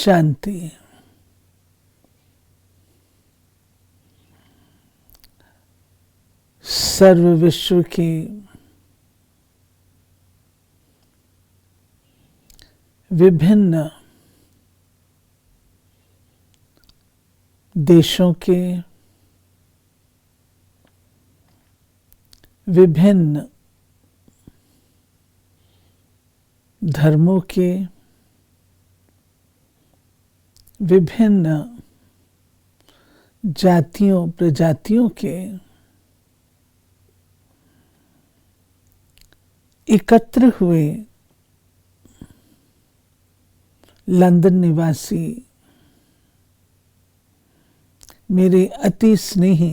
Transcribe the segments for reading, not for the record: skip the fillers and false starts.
शांति। सर्व विश्व के विभिन्न देशों के विभिन्न धर्मों के विभिन्न जातियों प्रजातियों के एकत्र हुए लंदन निवासी मेरे अति स्नेही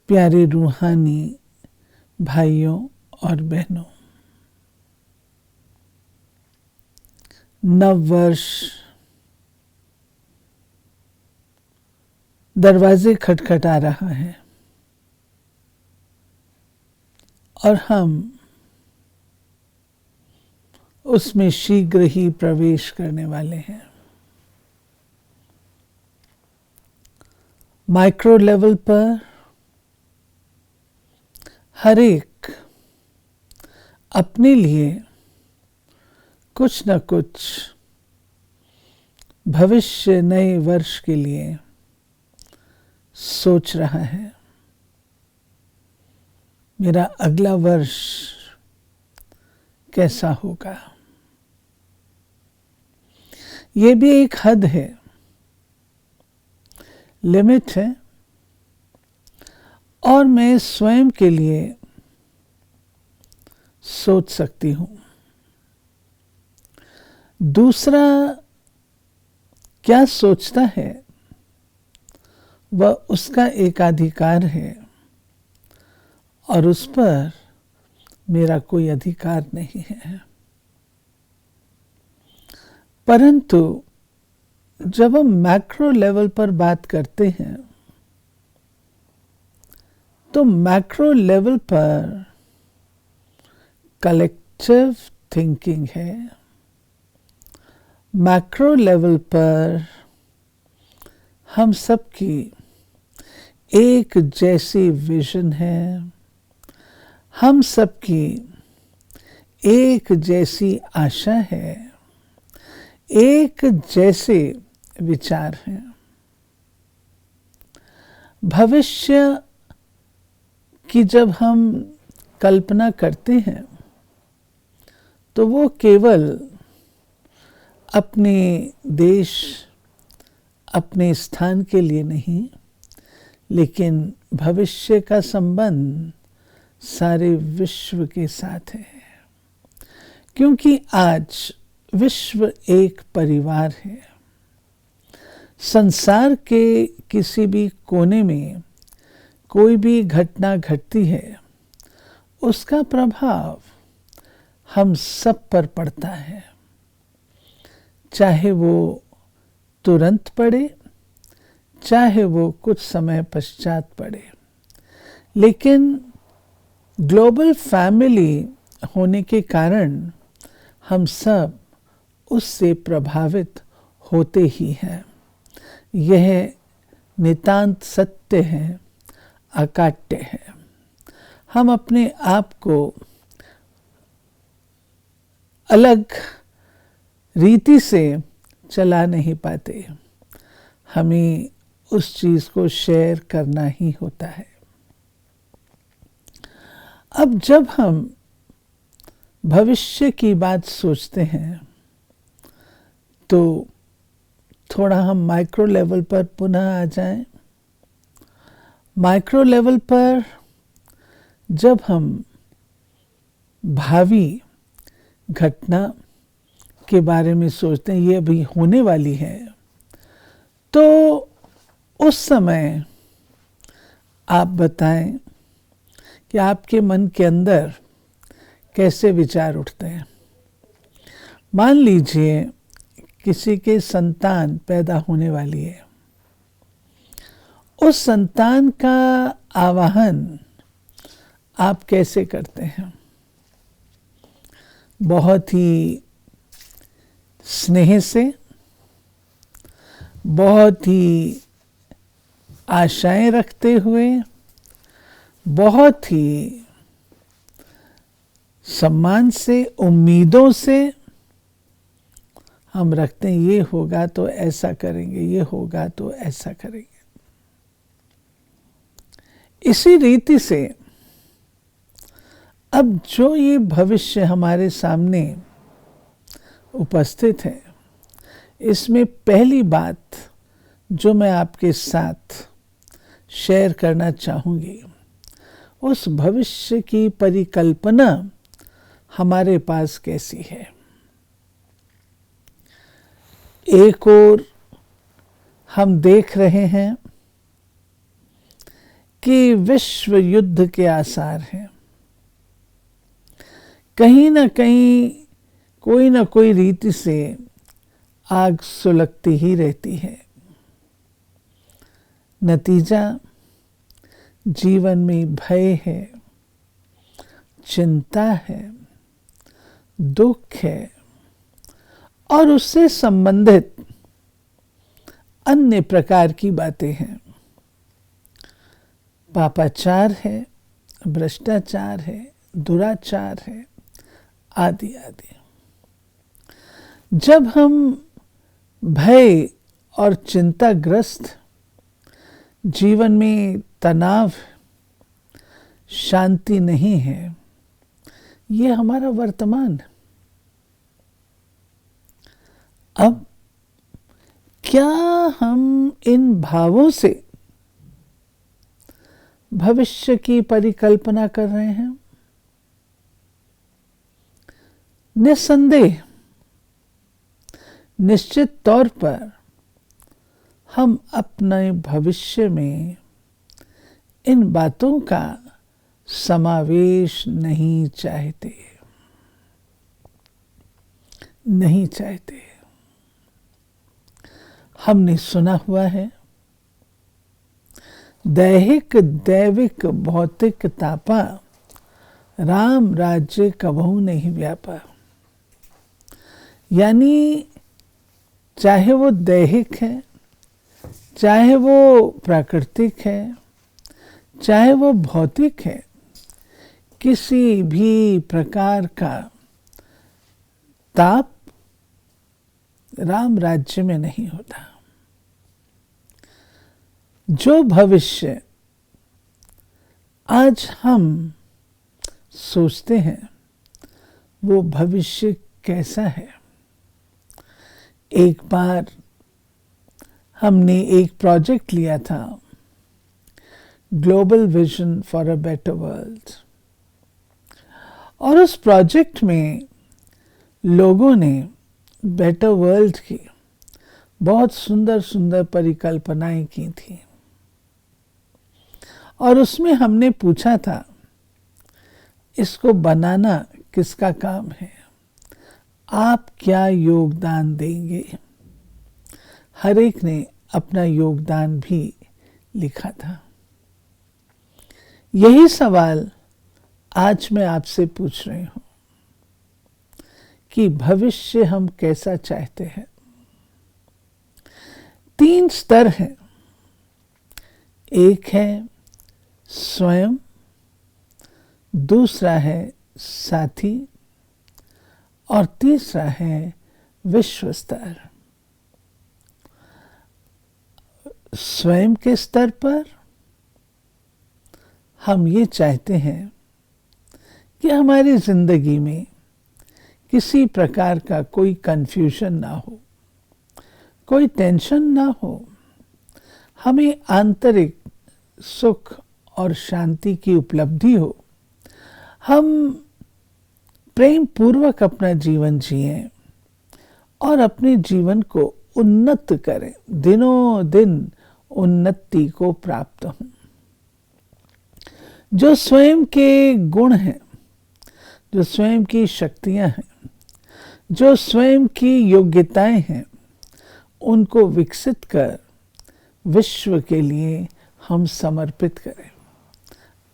प्यारे रूहानी भाइयों और बहनों, नव वर्ष दरवाजे खटखटा रहा है और हम उसमें शीघ्र ही प्रवेश करने वाले हैं। माइक्रो लेवल पर हर एक अपने लिए कुछ न कुछ भविष्य नए वर्ष के लिए सोच रहा है। मेरा अगला वर्ष कैसा होगा? ये भी एक हद है, लिमिट है, और मैं स्वयं के लिए सोच सकती हूँ। दूसरा क्या सोचता है वह उसका एकाधिकार है और उस पर मेरा कोई अधिकार नहीं है। परंतु जब हम मैक्रो लेवल पर बात करते हैं तो मैक्रो लेवल पर कलेक्टिव थिंकिंग है। मैक्रो लेवल पर हम सबकी एक जैसी विजन है, हम सबकी एक जैसी आशा है, एक जैसे विचार हैं। भविष्य की जब हम कल्पना करते हैं तो वो केवल अपने देश, अपने स्थान के लिए नहीं, लेकिन भविष्य का संबंध सारे विश्व के साथ है। क्योंकि आज विश्व एक परिवार है। संसार के किसी भी कोने में कोई भी घटना घटती है, उसका प्रभाव हम सब पर पड़ता है, चाहे वो तुरंत पड़े, चाहे वो कुछ समय पश्चात पड़े। लेकिन ग्लोबल फैमिली होने के कारण हम सब उससे प्रभावित होते ही हैं। यह नितांत सत्य है, अकाट्य है। हम अपने आप को अलग रीति से चला नहीं पाते, हमें उस चीज को शेयर करना ही होता है। अब जब हम भविष्य की बात सोचते हैं तो थोड़ा हम माइक्रो लेवल पर पुनः आ जाएं। माइक्रो लेवल पर जब हम भावी घटना के बारे में सोचते हैं, ये अभी होने वाली है, तो उस समय आप बताएं कि आपके मन के अंदर कैसे विचार उठते हैं। मान लीजिए किसी के संतान पैदा होने वाली है, उस संतान का आवाहन आप कैसे करते हैं? बहुत ही स्नेह से, बहुत ही आशाएं रखते हुए, बहुत ही सम्मान से, उम्मीदों से हम रखते हैं, ये होगा तो ऐसा करेंगे, ये होगा तो ऐसा करेंगे। इसी रीति से अब जो ये भविष्य हमारे सामने उपस्थित है, इसमें पहली बात जो मैं आपके साथ शेयर करना चाहूँगी, उस भविष्य की परिकल्पना हमारे पास कैसी है। एक ओर हम देख रहे हैं कि विश्व युद्ध के आसार हैं, कहीं ना कहीं कोई ना कोई रीति से आग सुलगती ही रहती है। नतीजा जीवन में भय है, चिंता है, दुख है और उससे संबंधित अन्य प्रकार की बातें हैं। पापाचार है, भ्रष्टाचार है, दुराचार है, आदि आदि। जब हम भय और चिंताग्रस्त, जीवन में तनाव, शांति नहीं है, ये हमारा वर्तमान है। अब क्या हम इन भावों से भविष्य की परिकल्पना कर रहे हैं? निस्संदेह, निश्चित तौर पर हम अपने भविष्य में इन बातों का समावेश नहीं चाहते, नहीं चाहते। हमने सुना हुआ है, दैहिक दैविक भौतिक तापा, राम राज्य कबहू नहीं व्यापा। यानी चाहे वो दैहिक है, चाहे वो प्राकृतिक है, चाहे वो भौतिक है, किसी भी प्रकार का ताप राम राज्य में नहीं होता। जो भविष्य आज हम सोचते हैं, वो भविष्य कैसा है? एक बार हमने एक प्रोजेक्ट लिया था, global vision for a better world, और उस प्रोजेक्ट में लोगों ने बेटर वर्ल्ड की बहुत सुंदर सुंदर परिकल्पनाएं की थी। और उसमें हमने पूछा था, इसको बनाना किसका काम है? आप क्या योगदान देंगे? हर एक ने अपना योगदान भी लिखा था। यही सवाल आज मैं आपसे पूछ रही हूं कि भविष्य हम कैसा चाहते हैं। 3 स्तर हैं। एक है स्वयं, दूसरा है साथी और तीसरा है विश्व स्तर। स्वयं के स्तर पर हम ये चाहते हैं कि हमारी जिंदगी में किसी प्रकार का कोई कंफ्यूजन ना हो, कोई टेंशन ना हो, हमें आंतरिक सुख और शांति की उपलब्धि हो, हम प्रेम पूर्वक अपना जीवन जिएं और अपने जीवन को उन्नत करें, दिनों दिन उन्नति को प्राप्त हों। जो स्वयं के गुण हैं, जो स्वयं की शक्तियां हैं, जो स्वयं की योग्यताएं हैं, उनको विकसित कर विश्व के लिए हम समर्पित करें।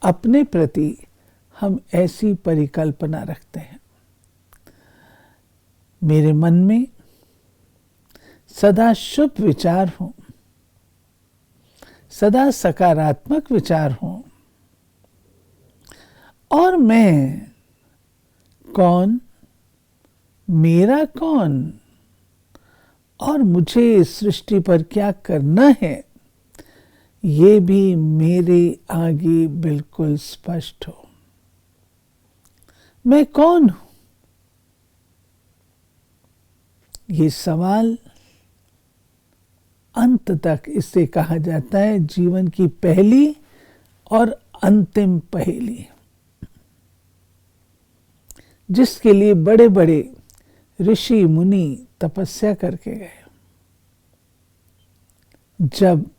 अपने प्रति हम ऐसी परिकल्पना रखते हैं। मेरे मन में सदा शुभ विचार हों, सदा सकारात्मक विचार हों। और मैं कौन, मेरा कौन और मुझे इस सृष्टि पर क्या करना है, ये भी मेरे आगे बिल्कुल स्पष्ट हो। मैं कौन हूं? ये सवाल अंत तक, इसे कहा जाता है जीवन की पहली और अंतिम पहेली, जिसके लिए बड़े बड़े ऋषि मुनि तपस्या करके गए। जब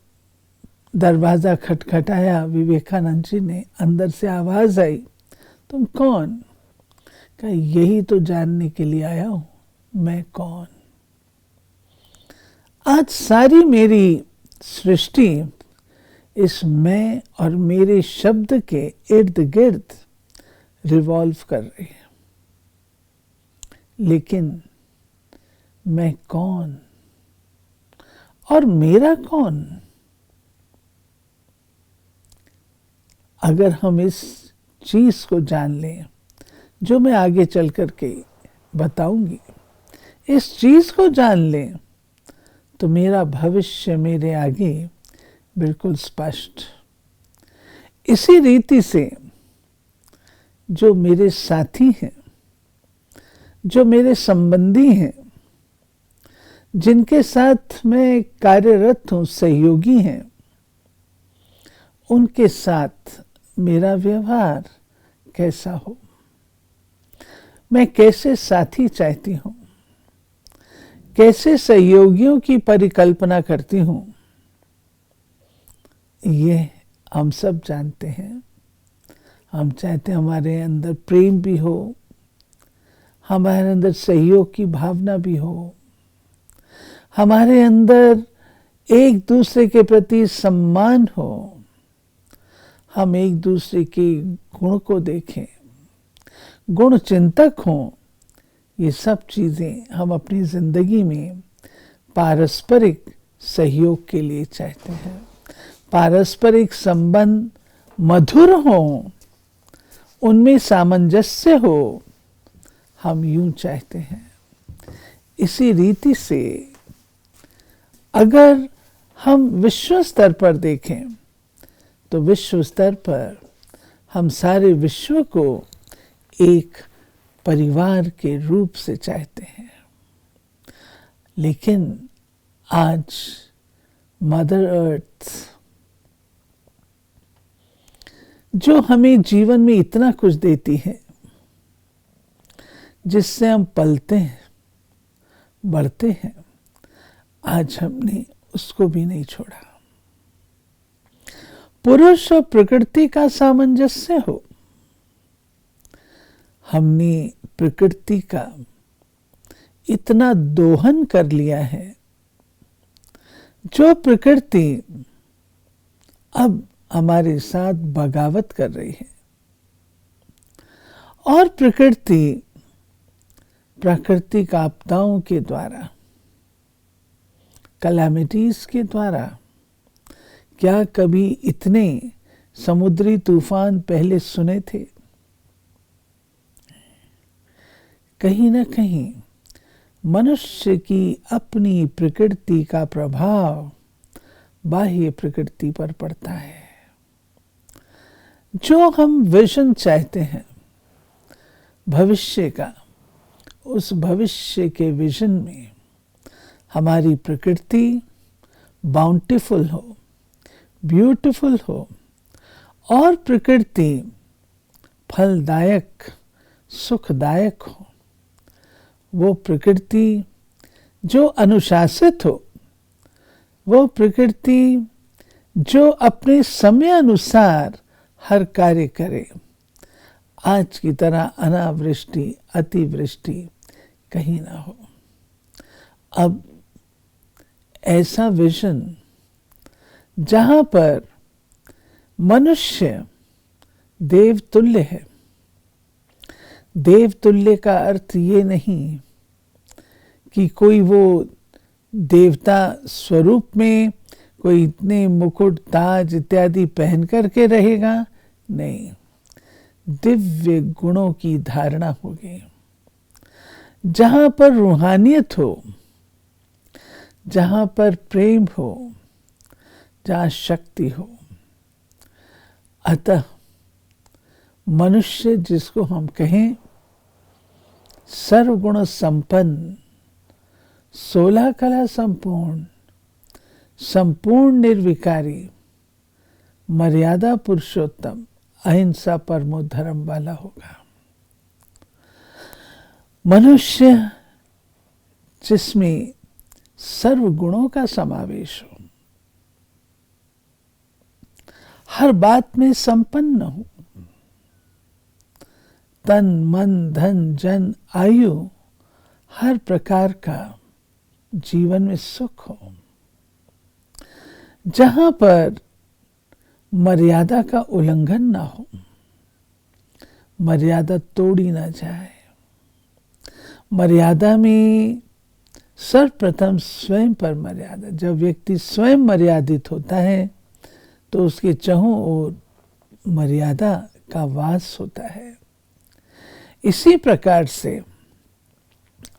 दरवाजा खटखटाया, विवेकानंद जी ने, अंदर से आवाज आई, तुम कौन? कहा, यही तो जानने के लिए आया हूं, मैं कौन। आज सारी मेरी सृष्टि इस मैं और मेरे शब्द के इर्द गिर्द रिवॉल्व कर रही है। लेकिन मैं कौन और मेरा कौन? अगर हम इस चीज को जान लें, जो मैं आगे चल करके बताऊंगी, इस चीज को जान लें, तो मेरा भविष्य मेरे आगे बिल्कुल स्पष्ट। इसी रीति से जो मेरे साथी हैं, जो मेरे संबंधी हैं, जिनके साथ मैं कार्यरत हूं, सहयोगी हैं, उनके साथ मेरा व्यवहार कैसा हो, मैं कैसे साथी चाहती हूं, कैसे सहयोगियों की परिकल्पना करती हूं, ये हम सब जानते हैं। हम चाहते हैं हमारे अंदर प्रेम भी हो, हमारे अंदर सहयोग की भावना भी हो, हमारे अंदर एक दूसरे के प्रति सम्मान हो, हम एक दूसरे के गुण को देखें, गुण चिंतक हों। ये सब चीजें हम अपनी जिंदगी में पारस्परिक सहयोग के लिए चाहते हैं। पारस्परिक संबंध मधुर हो, उनमें सामंजस्य हो, हम यूं चाहते हैं। इसी रीति से अगर हम विश्व स्तर पर देखें, तो विश्व स्तर पर हम सारे विश्व को एक परिवार के रूप से चाहते हैं। लेकिन आज मदर अर्थ, जो हमें जीवन में इतना कुछ देती है, जिससे हम पलते हैं, बढ़ते हैं, आज हमने उसको भी नहीं छोड़ा। पुरुष और प्रकृति का सामंजस्य हो, हमने प्रकृति का इतना दोहन कर लिया है, जो प्रकृति अब हमारे साथ बगावत कर रही है। और प्रकृति प्राकृतिक आपदाओं के द्वारा, कैलामिटीज के द्वारा, क्या कभी इतने समुद्री तूफान पहले सुने थे? कहीं ना कहीं मनुष्य की अपनी प्रकृति का प्रभाव बाह्य प्रकृति पर पड़ता है। जो हम विजन चाहते हैं भविष्य का, उस भविष्य के विजन में हमारी प्रकृति बाउंटीफुल हो, ब्यूटीफुल हो, और प्रकृति फलदायक, सुखदायक हो। वो प्रकृति जो अनुशासित हो, वो प्रकृति जो अपने समय अनुसार हर कार्य करे। आज की तरह अनावृष्टि, अतिवृष्टि कहीं ना हो। अब ऐसा विजन जहां पर मनुष्य देवतुल्य है। देवतुल्य का अर्थ ये नहीं कि कोई वो देवता स्वरूप में कोई इतने मुकुट ताज इत्यादि पहन करके रहेगा, नहीं, दिव्य गुणों की धारणा होगी। जहां पर रूहानियत हो, जहां पर प्रेम हो, जहां शक्ति हो, अतः मनुष्य जिसको हम कहें सर्वगुण संपन्न, 16 कला संपूर्ण, संपूर्ण निर्विकारी, मर्यादा पुरुषोत्तम, अहिंसा परमो धर्म वाला होगा। मनुष्य जिसमें सर्व गुणों का समावेश हो, हर बात में संपन्न हो, तन मन धन जन आयु हर प्रकार का जीवन में सुख हो, जहां पर मर्यादा का उल्लंघन ना हो, मर्यादा तोड़ी ना जाए। मर्यादा में सर्वप्रथम स्वयं पर मर्यादा। जब व्यक्ति स्वयं मर्यादित होता है तो उसके चारों ओर मर्यादा का वास होता है। इसी प्रकार से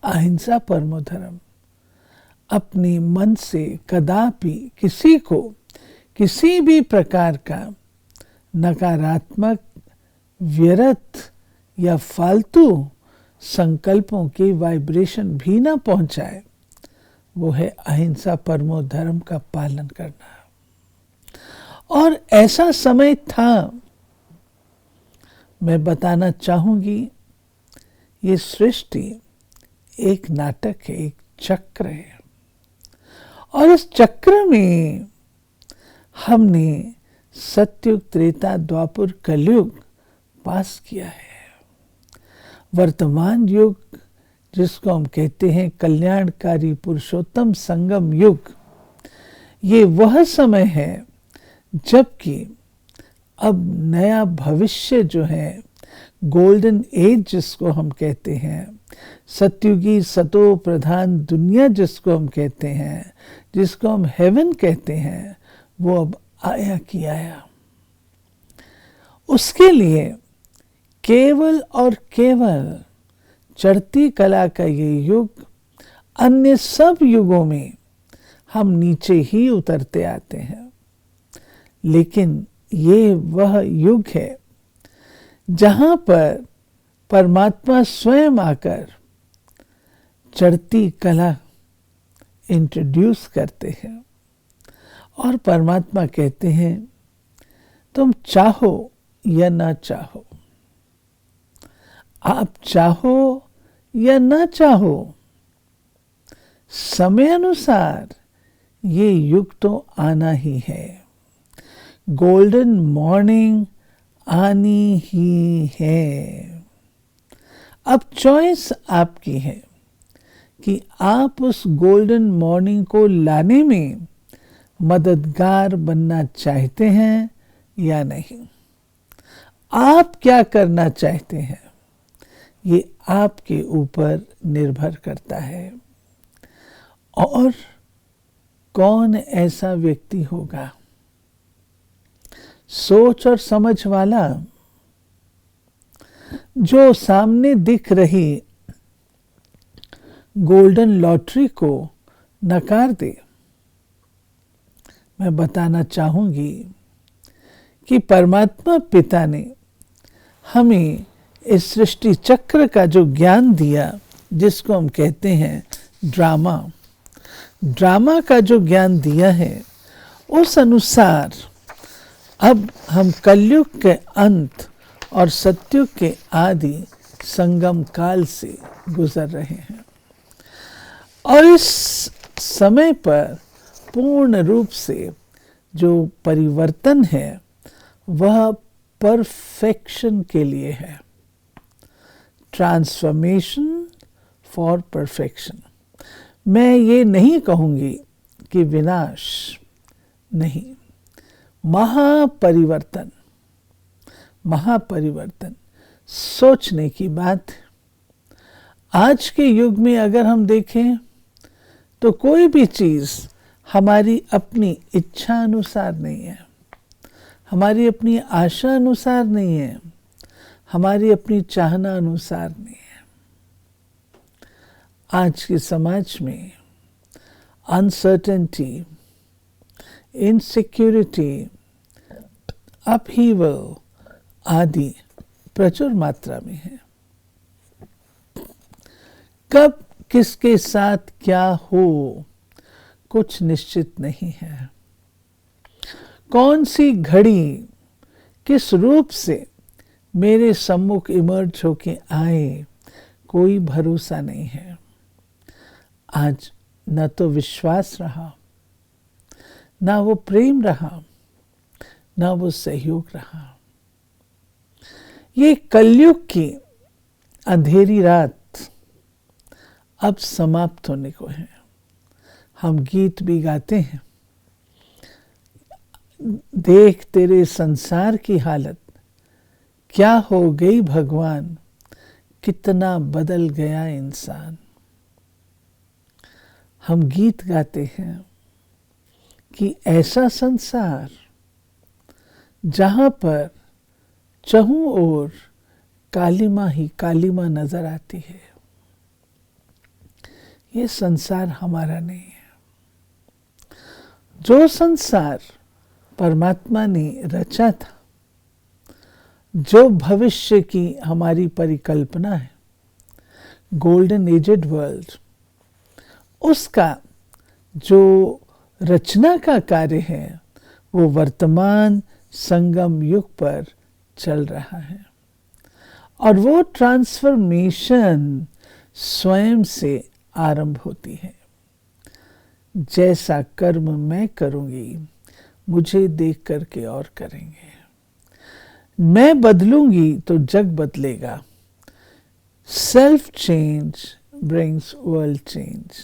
अहिंसा परमो धर्म, अपने मन से कदापि किसी को किसी भी प्रकार का नकारात्मक, व्यर्थ या फालतू संकल्पों के वाइब्रेशन भी ना पहुंचाए, वो है अहिंसा परमो धर्म का पालन करना। और ऐसा समय था, मैं बताना चाहूंगी, ये सृष्टि एक नाटक है, एक चक्र है, और इस चक्र में हमने सतयुग, त्रेता, द्वापर, कलयुग पास किया है। वर्तमान युग जिसको हम कहते हैं कल्याणकारी पुरुषोत्तम संगम युग, ये वह समय है जबकि अब नया भविष्य जो है, गोल्डन एज जिसको हम कहते हैं, सतयुगी सतो प्रधान दुनिया जिसको हम कहते हैं, जिसको हम हेवन कहते हैं, वो अब आया कि आया। उसके लिए केवल और केवल चढ़ती कला का ये युग, अन्य सब युगों में हम नीचे ही उतरते आते हैं, लेकिन ये वह युग है जहां पर परमात्मा स्वयं आकर चढ़ती कला इंट्रोड्यूस करते हैं और परमात्मा कहते हैं तुम चाहो या ना चाहो, आप चाहो या ना चाहो, समय अनुसार ये युग तो आना ही है। गोल्डन मॉर्निंग आनी ही है। अब चॉइस आपकी है कि आप उस गोल्डन मॉर्निंग को लाने में मददगार बनना चाहते हैं या नहीं। आप क्या करना चाहते हैं, ये आपके ऊपर निर्भर करता है। और कौन ऐसा व्यक्ति होगा सोच और समझ वाला जो सामने दिख रही गोल्डन लॉटरी को नकार दे। मैं बताना चाहूंगी कि परमात्मा पिता ने हमें इस सृष्टि चक्र का जो ज्ञान दिया, जिसको हम कहते हैं ड्रामा का जो ज्ञान दिया है, उस अनुसार अब हम कलयुग के अंत और सतयुग के आदि संगम काल से गुजर रहे हैं। और इस समय पर पूर्ण रूप से जो परिवर्तन है वह परफेक्शन के लिए है। Transformation for perfection. मैं ये नहीं कहूँगी कि विनाश, नहीं, महापरिवर्तन। महापरिवर्तन सोचने की बात। आज के युग में अगर हम देखें तो कोई भी चीज़ हमारी अपनी इच्छा अनुसार नहीं है, हमारी अपनी आशा अनुसार नहीं है, हमारी अपनी चाहना अनुसार नहीं है। आज के समाज में अनसर्टेनिटी, इनसिक्योरिटी, अपहीवल आदि प्रचुर मात्रा में है। कब किसके साथ क्या हो कुछ निश्चित नहीं है। कौन सी घड़ी किस रूप से मेरे सम्मुख इमर्ज होके आए कोई भरोसा नहीं है। आज न तो विश्वास रहा, ना वो प्रेम रहा, ना वो सहयोग रहा। ये कलयुग की अंधेरी रात अब समाप्त होने को है। हम गीत भी गाते हैं, देख तेरे संसार की हालत क्या हो गई भगवान, कितना बदल गया इंसान। हम गीत गाते हैं कि ऐसा संसार जहां पर चहुं ओर कालिमा ही कालिमा नजर आती है, ये संसार हमारा नहीं है। जो संसार परमात्मा ने रचा था, जो भविष्य की हमारी परिकल्पना है, गोल्डन एजेड वर्ल्ड, उसका जो रचना का कार्य है वो वर्तमान संगम युग पर चल रहा है। और वो ट्रांसफॉर्मेशन स्वयं से आरंभ होती है। जैसा कर्म मैं करूंगी मुझे देख करके और करेंगे। मैं बदलूंगी तो जग बदलेगा। Self change brings world change.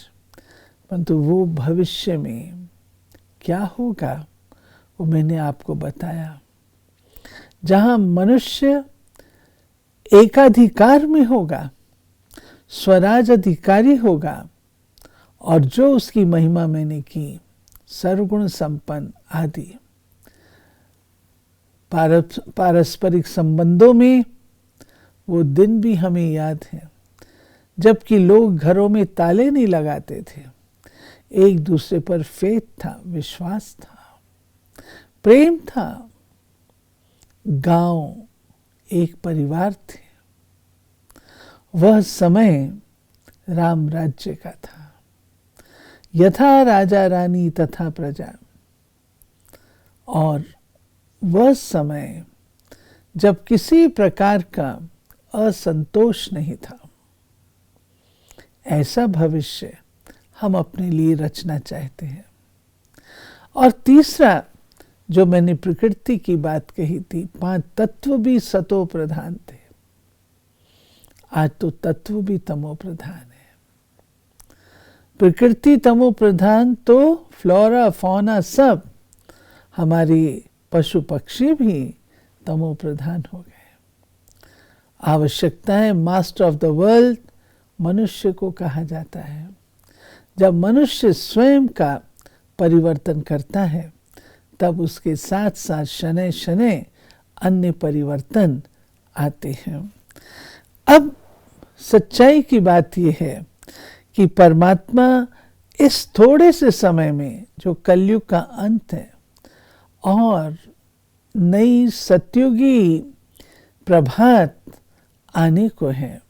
परंतु वो भविष्य में क्या होगा वो मैंने आपको बताया। जहां मनुष्य एकाधिकार में होगा, स्वराज अधिकारी होगा, और जो उसकी महिमा मैंने की, सर्वगुण संपन्न आदि। पारस्परिक संबंधों में वो दिन भी हमें याद है जबकि लोग घरों में ताले नहीं लगाते थे, एक दूसरे पर फेथ था, विश्वास था, प्रेम था। गांव एक परिवार थे। वह समय राम राज्य का था। यथा राजा रानी तथा प्रजा। और वह समय जब किसी प्रकार का असंतोष नहीं था। ऐसा भविष्य हम अपने लिए रचना चाहते हैं। और तीसरा, जो मैंने प्रकृति की बात कही थी, 5 तत्व भी सतो प्रधान थे। आज तो तत्व भी तमो प्रधान है। प्रकृति तमो प्रधान तो फ्लोरा फौना सब, हमारे पशु पक्षी भी तमो प्रधान हो गए। आवश्यकताएं मास्टर ऑफ द वर्ल्ड मनुष्य को कहा जाता है। जब मनुष्य स्वयं का परिवर्तन करता है तब उसके साथ साथ शनै शनै अन्य परिवर्तन आते हैं। अब सच्चाई की बात यह है कि परमात्मा इस थोड़े से समय में, जो कलयुग का अंत है और नई सतयुगी प्रभात आने को है,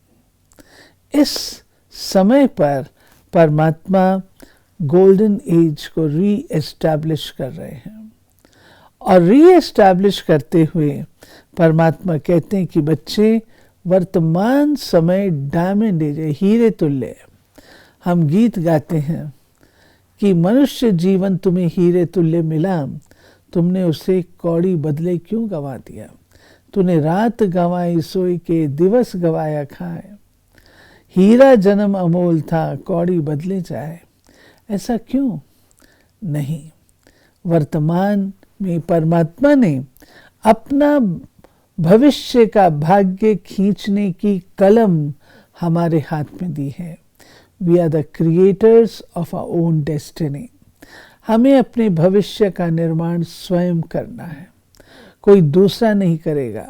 इस समय पर परमात्मा गोल्डन एज को री एस्टैब्लिश कर रहे हैं। और री एस्टैब्लिश करते हुए परमात्मा कहते हैं कि बच्चे, वर्तमान समय डायमंड एज है, हीरे तुल्य है। हम गीत गाते हैं कि मनुष्य जीवन तुम्हें हीरे तुल्य मिला, तुमने उसे कौड़ी बदले क्यों गवा दिया। तूने रात गंवाई सोई के, दिवस गवाया खाए। हीरा जन्म अमोल था, कौड़ी बदले जाए। ऐसा क्यों नहीं। वर्तमान में परमात्मा ने अपना भविष्य का भाग्य खींचने की कलम हमारे हाथ में दी है। We are the creators of our own destiny. हमें अपने भविष्य का निर्माण स्वयं करना है, कोई दूसरा नहीं करेगा।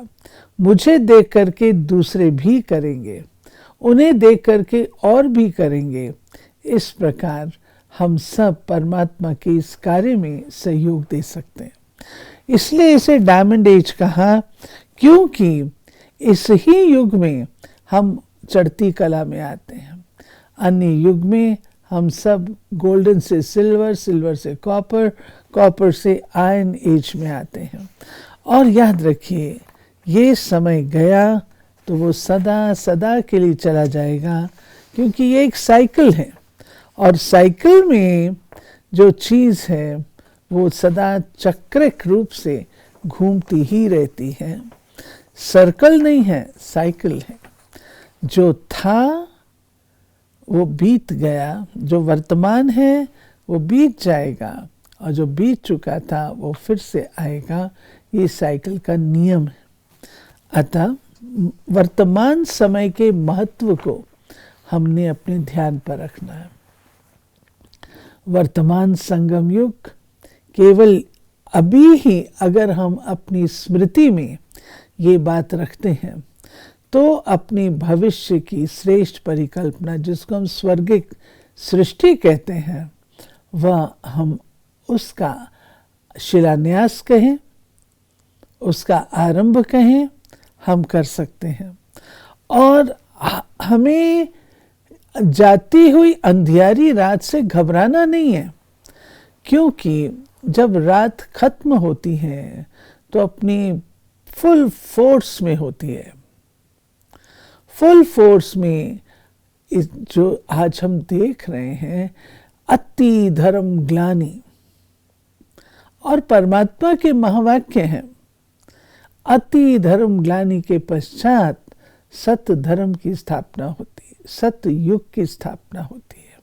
मुझे देख करके दूसरे भी करेंगे, उन्हें देख करके और भी करेंगे। इस प्रकार हम सब परमात्मा के इस कार्य में सहयोग दे सकते हैं। इसलिए इसे डायमंड एज कहा, क्योंकि इस ही युग में हम चढ़ती कला में आते हैं। अन्य युग में हम सब गोल्डन से सिल्वर, सिल्वर से कॉपर, कॉपर से आयरन एज में आते हैं। और याद रखिए, ये समय गया तो वो सदा सदा के लिए चला जाएगा, क्योंकि ये एक साइकिल है और साइकिल में जो चीज़ है वो सदा चक्रिक रूप से घूमती ही रहती है। सर्कल नहीं है, साइकिल है। जो था वो बीत गया, जो वर्तमान है वो बीत जाएगा, और जो बीत चुका था वो फिर से आएगा। ये साइकिल का नियम है। अतः वर्तमान समय के महत्व को हमने अपने ध्यान पर रखना है। वर्तमान संगम युग केवल अभी ही अगर हम अपनी स्मृति में ये बात रखते हैं तो अपनी भविष्य की श्रेष्ठ परिकल्पना, जिसको हम स्वर्गिक सृष्टि कहते हैं, वह हम उसका शिलान्यास कहें, उसका आरंभ कहें, हम कर सकते हैं। और हमें जाती हुई अंधियारी रात से घबराना नहीं है, क्योंकि जब रात खत्म होती है तो अपनी फुल फोर्स में होती है। फुल फोर्स में जो आज हम देख रहे हैं, अति धर्म ग्लानि, और परमात्मा के महावाक्य हैं, अति धर्म ग्लानि के पश्चात सत्य धर्म की स्थापना होती है, सत्य युग की स्थापना होती है।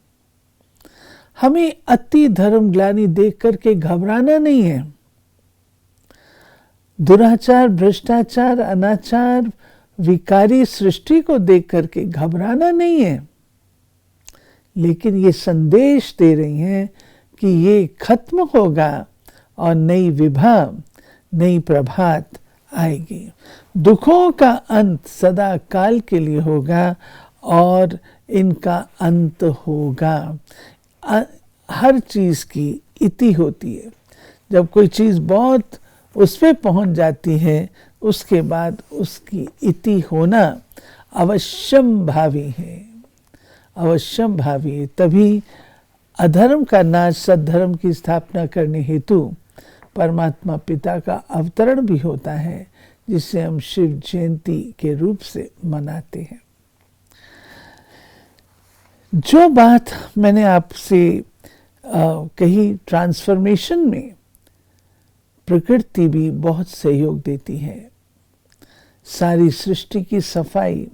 हमें अति धर्म ग्लानि देख करके घबराना नहीं है। दुराचार, भ्रष्टाचार, अनाचार, विकारी सृष्टि को देख करके घबराना नहीं है, लेकिन ये संदेश दे रही हैं कि ये खत्म होगा और नई विभा, नई प्रभात आएगी। दुखों का अंत सदा काल के लिए होगा और इनका अंत होगा। हर चीज़ की इति होती है। जब कोई चीज़ बहुत उस पे पहुँच जाती है, उसके बाद उसकी इति होना अवश्यम भावी है, अवश्यम भावी है। तभी अधर्म का नाश, सद्धर्म की स्थापना करने हेतु परमात्मा पिता का अवतरण भी होता है, जिसे हम शिव जयंती के रूप से मनाते हैं। जो बात मैंने आपसे कही, ट्रांसफॉर्मेशन में प्रकृति भी बहुत सहयोग देती है। सारी सृष्टि की सफाई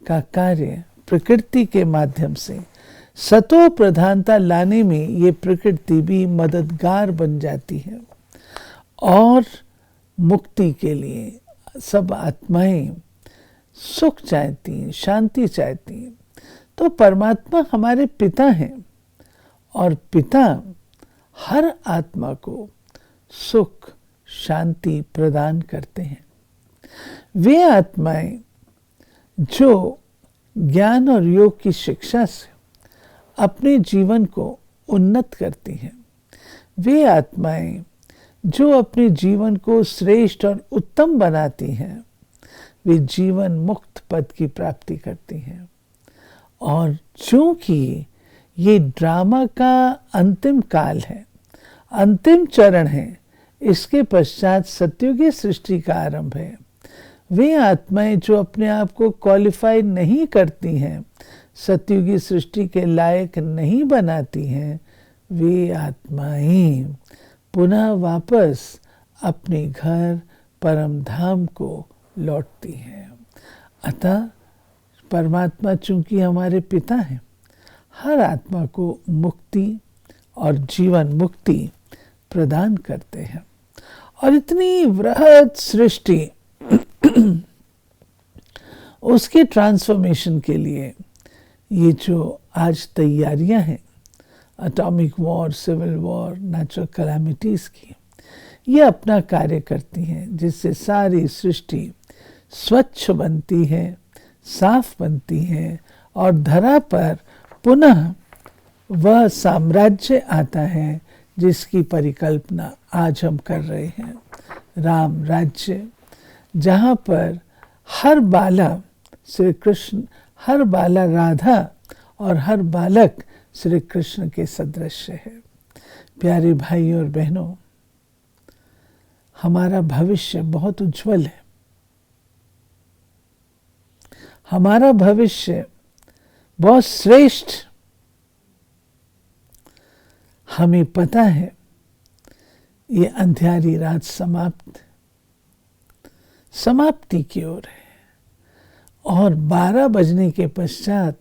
का कार्य प्रकृति के माध्यम से सतो प्रधानता लाने में ये प्रकृति भी मददगार बन जाती है। और मुक्ति के लिए सब आत्माएं सुख चाहती हैं, शांति चाहती हैं। तो परमात्मा हमारे पिता हैं और पिता हर आत्मा को सुख, शांति प्रदान करते हैं। वे आत्माएं जो ज्ञान और योग की शिक्षा से अपने जीवन को उन्नत करती हैं, वे आत्माएं जो अपने जीवन को श्रेष्ठ और उत्तम बनाती हैं, वे जीवन मुक्त पद की प्राप्ति करती हैं। और चूंकि ये ड्रामा का अंतिम काल है, अंतिम चरण है, इसके पश्चात सत्युगी सृष्टि का आरंभ है। वे आत्माएं जो अपने आप को क्वालिफाई नहीं करती हैं, सत्युगी सृष्टि के लायक नहीं बनाती हैं, वे आत्माएं पुनः वापस अपने घर परम धाम को लौटती हैं। अतः परमात्मा चूंकि हमारे पिता हैं, हर आत्मा को मुक्ति और जीवन मुक्ति प्रदान करते हैं। और इतनी वृहद सृष्टि उसके ट्रांसफॉर्मेशन के लिए ये जो आज तैयारियां हैं atomic war, civil war, natural calamities की, ये अपना कार्य करती हैं, जिससे सारी सृष्टि स्वच्छ बनती है, साफ बनती है और धरा पर पुनः वह साम्राज्य आता है जिसकी परिकल्पना आज हम कर रहे हैं, राम राज्य, जहाँ पर हर बाला श्री कृष्ण, हर बाला राधा और हर बालक श्री कृष्ण के सदृश है। प्यारे भाई और बहनों, हमारा भविष्य बहुत उज्जवल है। हमारा भविष्य बहुत श्रेष्ठ। हमें पता है ये अंधियारी रात समाप्ति की ओर है और 12 बजने के पश्चात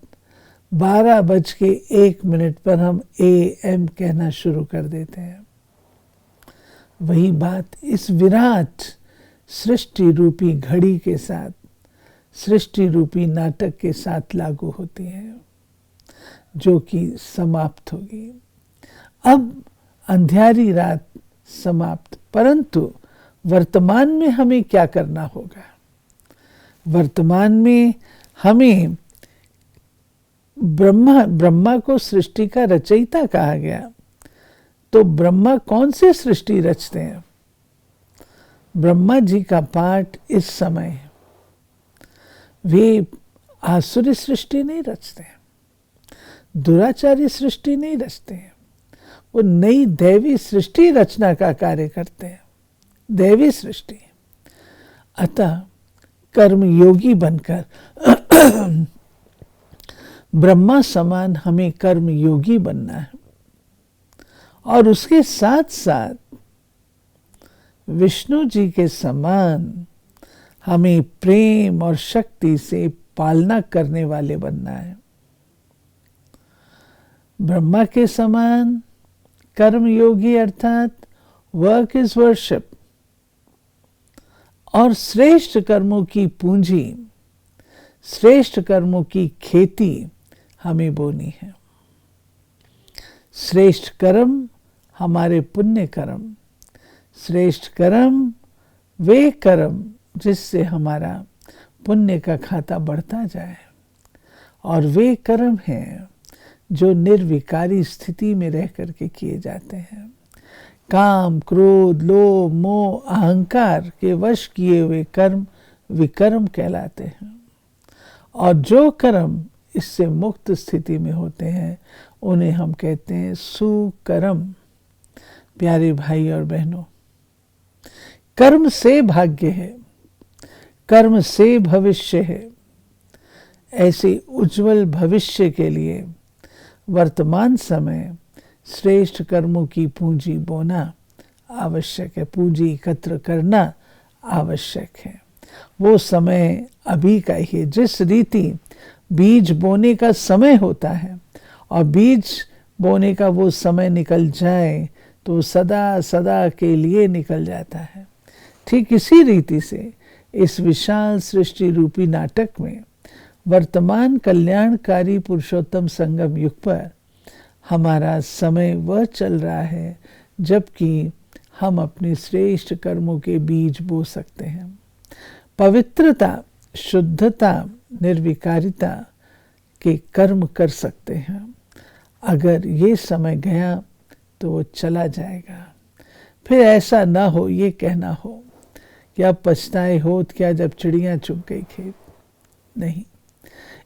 12:01 पर हम AM कहना शुरू कर देते हैं। वही बात इस विराट सृष्टि रूपी घड़ी के साथ, सृष्टि रूपी नाटक के साथ लागू होती है, जो कि समाप्त होगी। अब अंधियारी रात समाप्त, परंतु वर्तमान में हमें क्या करना होगा? वर्तमान में हमें ब्रह्मा को सृष्टि का रचयिता कहा गया, तो ब्रह्मा कौन से सृष्टि रचते हैं? ब्रह्मा जी का पाठ इस समय है। वे आसुरी सृष्टि नहीं रचते हैं, दुराचारी सृष्टि नहीं रचते हैं, वो नई दैवी सृष्टि रचना का कार्य करते हैं, दैवी सृष्टि। अतः कर्मयोगी बनकर ब्रह्मा समान हमें कर्मयोगी बनना है और उसके साथ साथ विष्णु जी के समान हमें प्रेम और शक्ति से पालना करने वाले बनना है। ब्रह्मा के समान कर्मयोगी अर्थात वर्क इज वर्शिप, और श्रेष्ठ कर्मों की पूंजी, श्रेष्ठ कर्मों की खेती हमें बोनी है। श्रेष्ठ कर्म हमारे पुण्य कर्म, श्रेष्ठ कर्म वे कर्म जिससे हमारा पुण्य का खाता बढ़ता जाए, और वे कर्म हैं जो निर्विकारी स्थिति में रह करके किए जाते हैं। काम, क्रोध, लोभ, मोह, अहंकार के वश किए हुए कर्म विकर्म कहलाते हैं, और जो कर्म इससे मुक्त स्थिति में होते हैं उन्हें हम कहते हैं सुकर्म। प्यारे भाई और बहनों, कर्म से भाग्य है, कर्म से भविष्य है। ऐसे उज्जवल भविष्य के लिए वर्तमान समय श्रेष्ठ कर्मों की पूंजी बोना आवश्यक है, पूंजी एकत्र करना आवश्यक है। वो समय अभी का ही है। जिस रीति बीज बोने का समय होता है और बीज बोने का वो समय निकल जाए तो सदा सदा के लिए निकल जाता है, ठीक इसी रीति से इस विशाल सृष्टि रूपी नाटक में वर्तमान कल्याणकारी पुरुषोत्तम संगम युग पर हमारा समय वह चल रहा है जबकि हम अपने श्रेष्ठ कर्मों के बीज बो सकते हैं। पवित्रता, शुद्धता, निर्विकारिता के कर्म कर सकते हैं। अगर ये समय गया तो वो चला जाएगा। फिर ऐसा ना हो ये कहना हो कि अब पछताए होत क्या जब चिड़ियाँ चुग गई खेत। नहीं,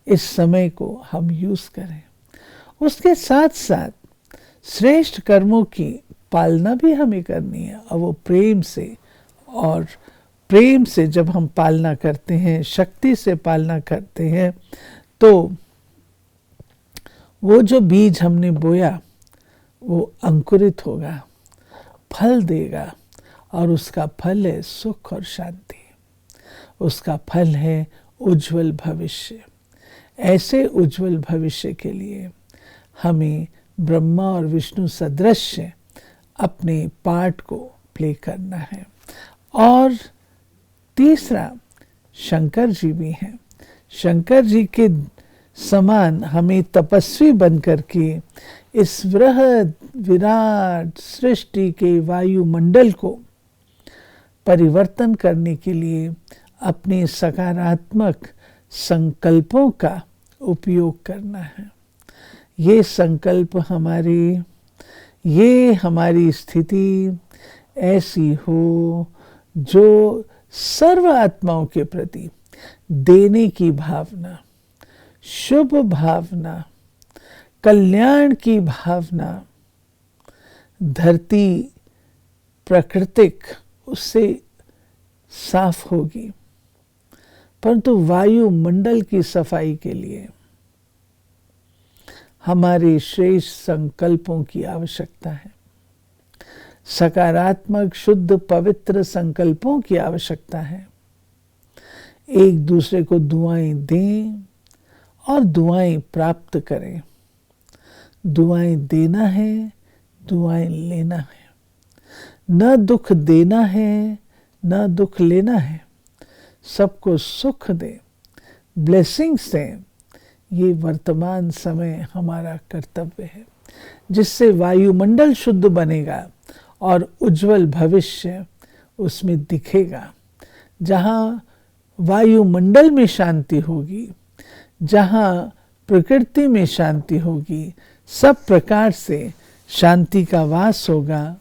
इस समय को हम यूज करें। उसके साथ साथ श्रेष्ठ कर्मों की पालना भी हमें करनी है, और वो प्रेम से, और प्रेम से जब हम पालना करते हैं, शक्ति से पालना करते हैं, तो वो जो बीज हमने बोया वो अंकुरित होगा, फल देगा, और उसका फल है सुख और शांति। उसका फल है उज्जवल भविष्य। ऐसे उज्जवल भविष्य के लिए हमें ब्रह्मा और विष्णु सदृश अपने पार्ट को प्ले करना है। और तीसरा, शंकर जी भी हैं। शंकर जी के समान हमें तपस्वी बनकर के इस बृहद विराट सृष्टि के वायुमंडल को परिवर्तन करने के लिए अपने सकारात्मक संकल्पों का उपयोग करना है। ये संकल्प हमारी स्थिति ऐसी हो जो सर्व आत्माओं के प्रति देने की भावना, शुभ भावना, कल्याण की भावना, धरती प्राकृतिक उससे साफ होगी। परंतु वायुमंडल की सफाई के लिए हमारे श्रेष्ठ संकल्पों की आवश्यकता है, सकारात्मक शुद्ध पवित्र संकल्पों की आवश्यकता है। एक दूसरे को दुआएं दें और दुआएं प्राप्त करें। दुआएं देना है, दुआएं लेना है। न दुख देना है, न दुख लेना है। सबको सुख दे, ब्लेसिंग्स दें। ये वर्तमान समय हमारा कर्तव्य है, जिससे वायुमंडल शुद्ध बनेगा और उज्जवल भविष्य उसमें दिखेगा। जहाँ वायुमंडल में शांति होगी, जहाँ प्रकृति में शांति होगी, सब प्रकार से शांति का वास होगा।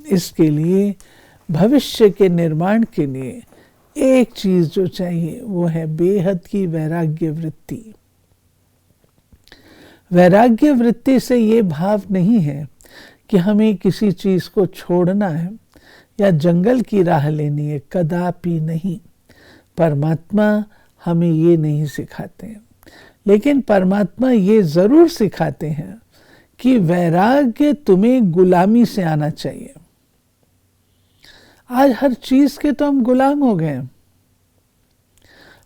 इसके लिए भविष्य के निर्माण के लिए एक चीज जो चाहिए वो है बेहद की वैराग्य वृत्ति। वैराग्य वृत्ति से ये भाव नहीं है कि हमें किसी चीज को छोड़ना है या जंगल की राह लेनी है, कदापि नहीं। परमात्मा हमें ये नहीं सिखाते हैं, लेकिन परमात्मा ये जरूर सिखाते हैं कि वैराग्य तुम्हें गुलामी से आना चाहिए। आज हर चीज के तो हम गुलाम हो गए।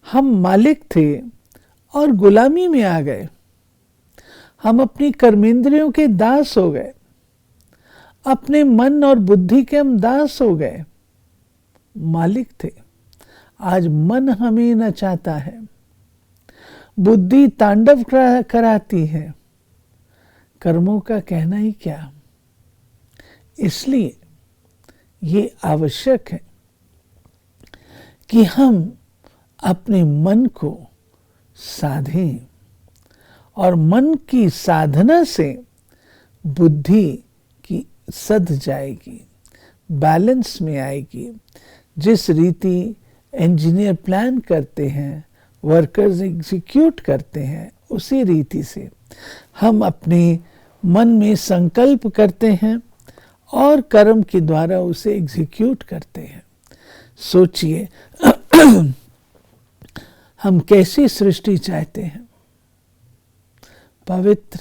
हम मालिक थे और गुलामी में आ गए। हम अपनी कर्मेंद्रियों के दास हो गए, अपने मन और बुद्धि के हम दास हो गए। मालिक थे, आज मन हमें नचाता है, बुद्धि तांडव कराती है। कर्मों का कहना ही क्या। इसलिए ये आवश्यक है कि हम अपने मन को साधें और मन की साधना से बुद्धि की सध जाएगी, बैलेंस में आएगी। जिस रीति इंजीनियर प्लान करते हैं, वर्कर्स एग्जीक्यूट करते हैं, उसी रीति से हम अपने मन में संकल्प करते हैं और कर्म के द्वारा उसे एग्जीक्यूट करते हैं। सोचिए हम कैसी सृष्टि चाहते हैं, पवित्र,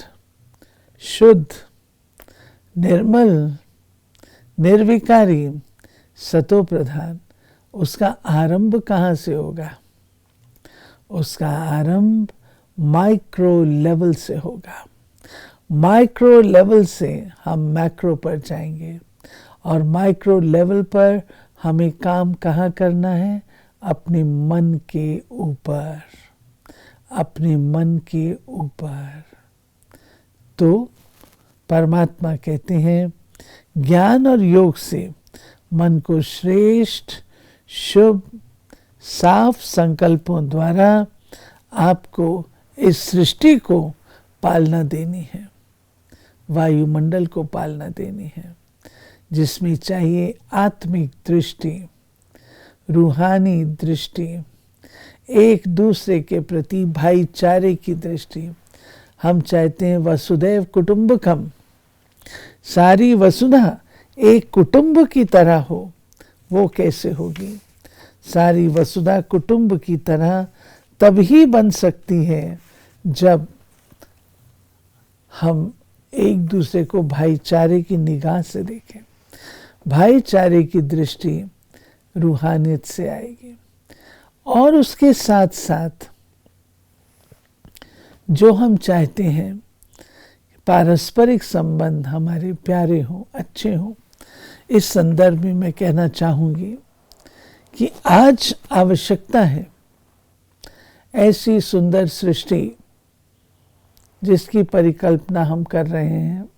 शुद्ध, निर्मल, निर्विकारी, सतो प्रधान। उसका आरंभ कहाँ से होगा? उसका आरंभ माइक्रो लेवल से होगा। माइक्रो लेवल से हम मैक्रो पर जाएंगे और माइक्रो लेवल पर हमें काम कहाँ करना है? अपने मन के ऊपर, अपने मन के ऊपर। तो परमात्मा कहते हैं ज्ञान और योग से मन को श्रेष्ठ, शुभ, साफ संकल्पों द्वारा आपको इस सृष्टि को पालना देनी है, वायुमंडल को पालना देनी है, जिसमें चाहिए आत्मिक दृष्टि, रूहानी दृष्टि, एक दूसरे के प्रति भाईचारे की दृष्टि। हम चाहते हैं वसुदैव कुटुंबकम, सारी वसुधा एक कुटुंब की तरह हो। वो कैसे होगी? सारी वसुधा कुटुंब की तरह तभी बन सकती है जब हम एक दूसरे को भाईचारे की निगाह से देखें। भाईचारे की दृष्टि रूहानियत से आएगी। और उसके साथ साथ जो हम चाहते हैं पारस्परिक संबंध हमारे प्यारे हों, अच्छे हों। इस संदर्भ में मैं कहना चाहूँगी कि आज आवश्यकता है ऐसी सुंदर सृष्टि जिसकी परिकल्पना हम कर रहे हैं,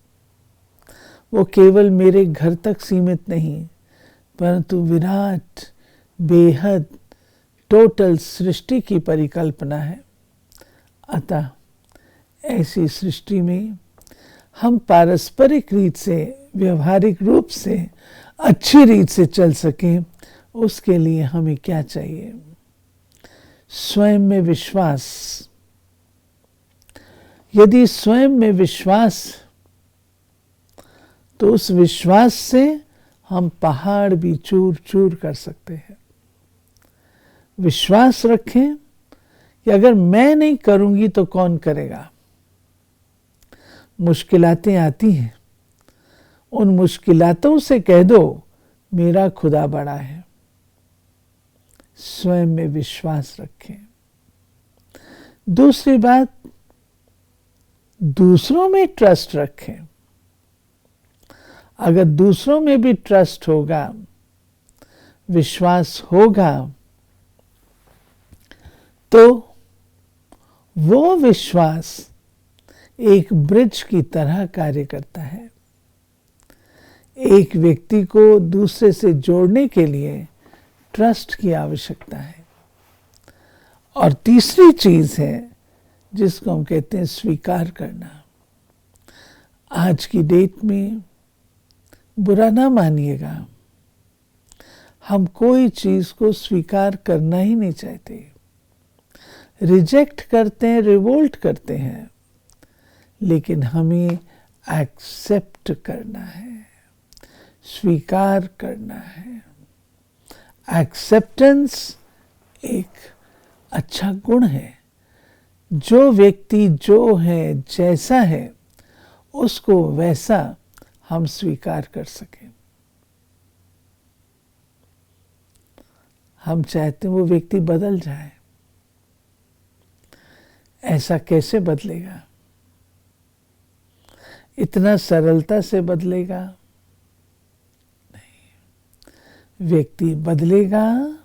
वो केवल मेरे घर तक सीमित नहीं, परंतु विराट, बेहद, टोटल सृष्टि की परिकल्पना है। अतः ऐसी सृष्टि में हम पारस्परिक रीत से, व्यवहारिक रूप से, अच्छी रीत से चल सकें, उसके लिए हमें क्या चाहिए? स्वयं में विश्वास। यदि स्वयं में विश्वास, तो उस विश्वास से हम पहाड़ भी चूर चूर कर सकते हैं। विश्वास रखें कि अगर मैं नहीं करूंगी तो कौन करेगा। मुश्किलातें आती हैं, उन मुश्किलातों से कह दो मेरा खुदा बड़ा है। स्वयं में विश्वास रखें। दूसरी बात, दूसरों में ट्रस्ट रखें। अगर दूसरों में भी ट्रस्ट होगा, विश्वास होगा, तो वो विश्वास एक ब्रिज की तरह कार्य करता है। एक व्यक्ति को दूसरे से जोड़ने के लिए ट्रस्ट की आवश्यकता है। और तीसरी चीज है जिसको हम कहते हैं स्वीकार करना। आज की डेट में बुरा ना मानिएगा, हम कोई चीज को स्वीकार करना ही नहीं चाहते, रिजेक्ट करते हैं, रिवोल्ट करते हैं, लेकिन हमें एक्सेप्ट करना है, स्वीकार करना है। एक्सेप्टेंस एक अच्छा गुण है। जो व्यक्ति जो है, जैसा है, उसको वैसा हम स्वीकार कर सकें। हम चाहते हैं वो व्यक्ति बदल जाए। ऐसा कैसे बदलेगा? इतना सरलता से बदलेगा नहीं। व्यक्ति बदलेगा,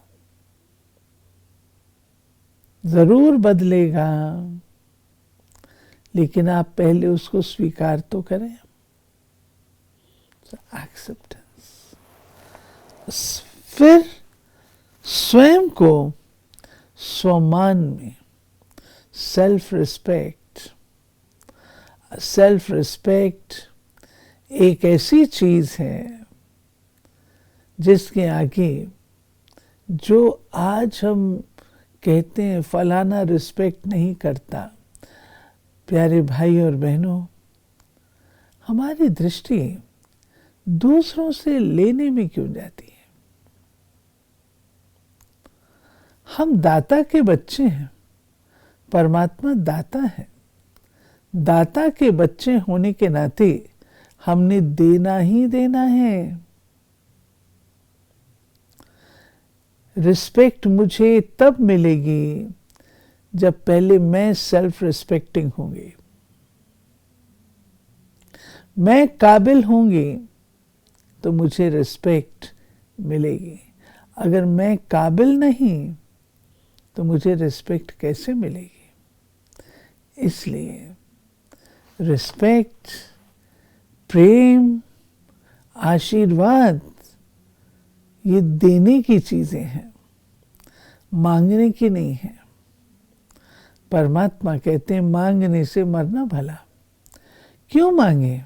जरूर बदलेगा, लेकिन आप पहले उसको स्वीकार तो करें। एक्सेप्टेंस। फिर स्वयं को स्वमान में, सेल्फ रिस्पेक्ट। सेल्फ रिस्पेक्ट एक ऐसी चीज है जिसके आगे जो आज हम कहते हैं फलाना रिस्पेक्ट नहीं करता, प्यारे भाई और बहनों, हमारी दृष्टि दूसरों से लेने में क्यों जाती है? हम दाता के बच्चे हैं, परमात्मा दाता है। दाता के बच्चे होने के नाते हमने देना ही देना है। रिस्पेक्ट मुझे तब मिलेगी जब पहले मैं सेल्फ रिस्पेक्टिंग होंगी, मैं काबिल होंगी तो मुझे रिस्पेक्ट मिलेगी। अगर मैं काबिल नहीं तो मुझे रिस्पेक्ट कैसे मिलेगी? इसलिए रिस्पेक्ट, प्रेम, आशीर्वाद ये देने की चीजें हैं, मांगने की नहीं है। परमात्मा कहते हैं मांगने से मरना भला। क्यों मांगे?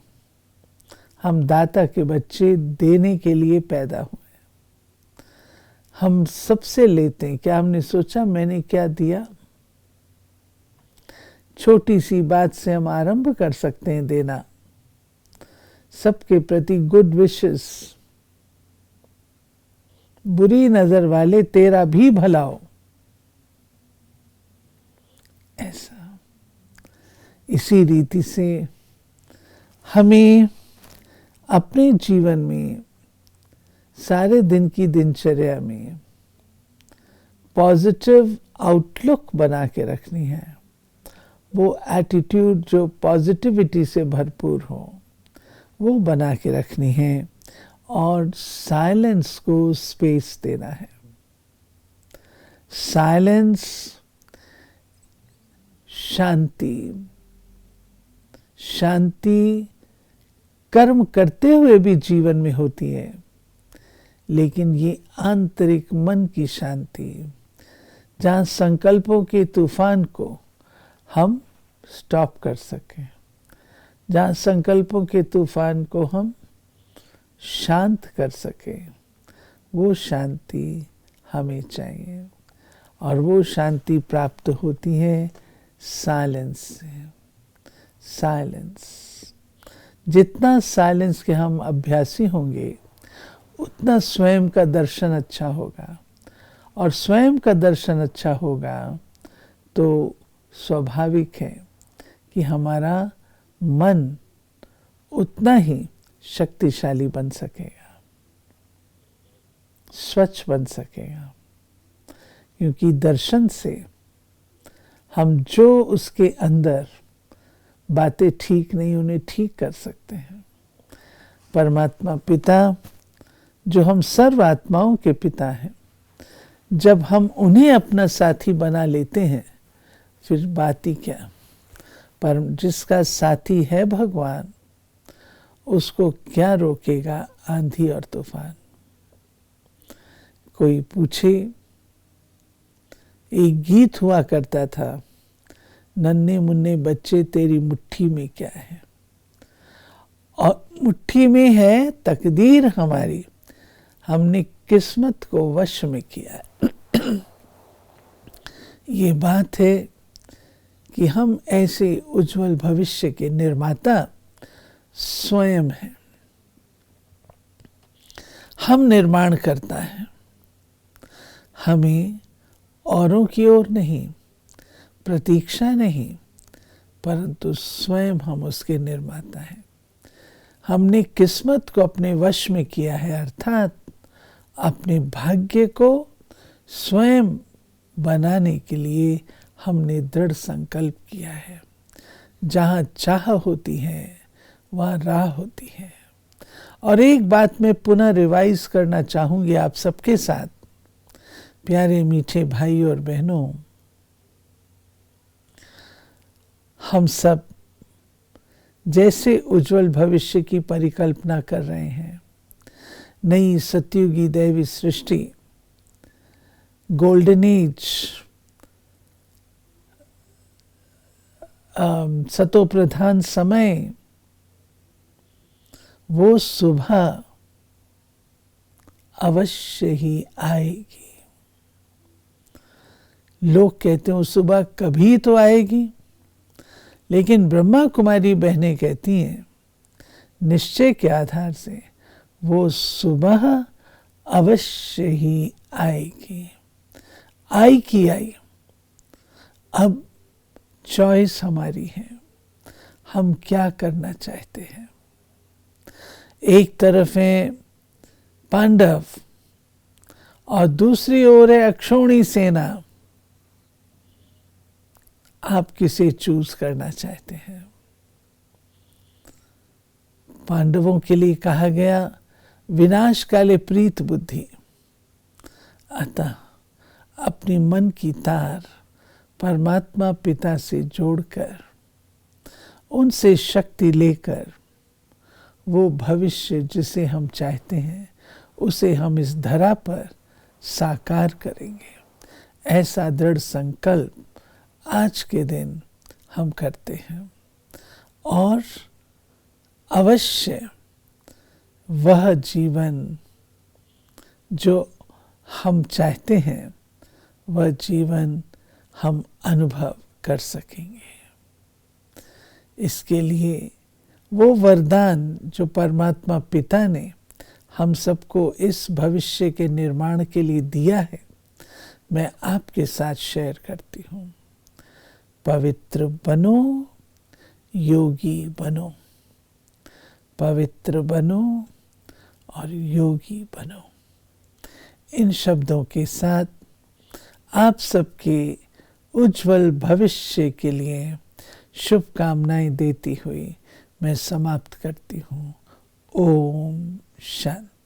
हम दाता के बच्चे देने के लिए पैदा हुए। हम सबसे लेते हैं। क्या हमने सोचा मैंने क्या दिया? छोटी सी बात से हम आरंभ कर सकते हैं देना। सबके प्रति गुड विशेस, बुरी नजर वाले तेरा भी भला हो, ऐसा। इसी रीति से हमें अपने जीवन में, सारे दिन की दिनचर्या में पॉजिटिव आउटलुक बना के रखनी है। वो एटीट्यूड जो पॉजिटिविटी से भरपूर हो, वो बना के रखनी है और साइलेंस को स्पेस देना है। साइलेंस शांति, शांति कर्म करते हुए भी जीवन में होती है, लेकिन ये आंतरिक मन की शांति, जहाँ संकल्पों के तूफान को हम स्टॉप कर सकें, जहाँ संकल्पों के तूफान को हम शांत कर सकें, वो शांति हमें चाहिए। और वो शांति प्राप्त होती है साइलेंस से। साइलेंस, जितना साइलेंस के हम अभ्यासी होंगे उतना स्वयं का दर्शन अच्छा होगा, और स्वयं का दर्शन अच्छा होगा तो स्वाभाविक है कि हमारा मन उतना ही शक्तिशाली बन सकेगा, स्वच्छ बन सकेगा। क्योंकि दर्शन से हम जो उसके अंदर बातें ठीक नहीं उन्हें ठीक कर सकते हैं। परमात्मा पिता, जो हम सर्व आत्माओं के पिता हैं, जब हम उन्हें अपना साथी बना लेते हैं फिर बात ही क्या। पर जिसका साथी है भगवान, उसको क्या रोकेगा आंधी और तूफान। कोई पूछे, एक गीत हुआ करता था, नन्हे मुन्ने बच्चे तेरी मुट्ठी में क्या है, और मुट्ठी में है तकदीर हमारी, हमने किस्मत को वश में किया है। ये बात है कि हम ऐसे उज्जवल भविष्य के निर्माता स्वयं हैं। हम निर्माण करता है, हमें औरों की ओर नहीं, प्रतीक्षा नहीं, परंतु स्वयं हम उसके निर्माता हैं। हमने किस्मत को अपने वश में किया है, अर्थात अपने भाग्य को स्वयं बनाने के लिए हमने दृढ़ संकल्प किया है। जहाँ चाह होती है वहाँ राह होती है। और एक बात मैं पुनः रिवाइज करना चाहूँगी आप सबके साथ, प्यारे मीठे भाई और बहनों, हम सब जैसे उज्जवल भविष्य की परिकल्पना कर रहे हैं, नई सतयुगी दैवी सृष्टि, गोल्डन एज, सतो प्रधान समय, वो सुबह अवश्य ही आएगी। लोग कहते हैं सुबह कभी तो आएगी, लेकिन ब्रह्मा कुमारी बहनें कहती हैं निश्चय के आधार से वो सुबह अवश्य ही आएगी। आई की आई। अब चॉइस हमारी है, हम क्या करना चाहते हैं। एक तरफ है पांडव और दूसरी ओर है अक्षौणी सेना। आप किसे चूज करना चाहते हैं? पांडवों के लिए कहा गया विनाश काले प्रीत बुद्धि, अतः अपनी मन की तार परमात्मा पिता से जोड़कर उनसे शक्ति लेकर वो भविष्य जिसे हम चाहते हैं उसे हम इस धरा पर साकार करेंगे। ऐसा दृढ़ संकल्प आज के दिन हम करते हैं, और अवश्य वह जीवन जो हम चाहते हैं वह जीवन हम अनुभव कर सकेंगे। इसके लिए वो वरदान जो परमात्मा पिता ने हम सबको इस भविष्य के निर्माण के लिए दिया है, मैं आपके साथ शेयर करती हूँ। पवित्र बनो, योगी बनो, पवित्र बनो और योगी बनो। इन शब्दों के साथ आप सबके उज्जवल भविष्य के लिए शुभकामनाएं देती हुई मैं समाप्त करती हूँ। ओम शांति।